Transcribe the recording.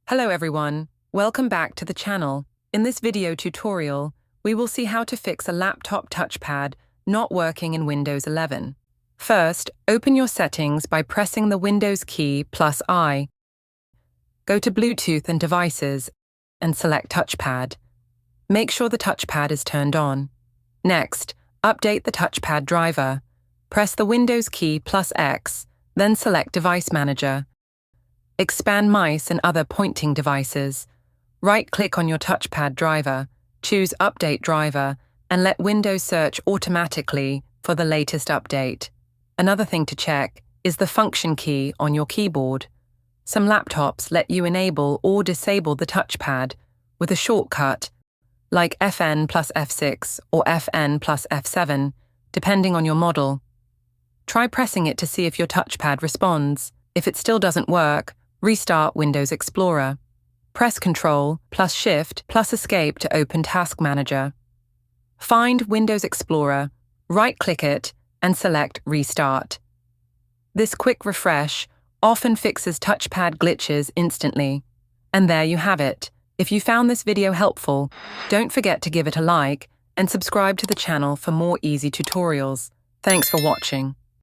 Hello everyone, welcome back to the channel. In this video tutorial, we will see how to fix a laptop touchpad not working in Windows 11. First, open your settings by pressing the Windows key plus I. Go to Bluetooth and Devices and select Touchpad. Make sure the touchpad is turned on. Next, update the touchpad driver. Press the Windows key plus X, then select Device Manager. Expand mice and other pointing devices. Right-click on your touchpad driver, choose Update Driver, and let Windows search automatically for the latest update. Another thing to check is the function key on your keyboard. Some laptops let you enable or disable the touchpad with a shortcut, like FN plus F6 or FN plus F7, depending on your model. Try pressing it to see if your touchpad responds. If it still doesn't work, restart Windows Explorer. Press Ctrl plus Shift plus Escape to open Task Manager. Find Windows Explorer, right-click it, and select Restart. This quick refresh often fixes touchpad glitches instantly. And there you have it. If you found this video helpful, don't forget to give it a like and subscribe to the channel for more easy tutorials. Thanks for watching.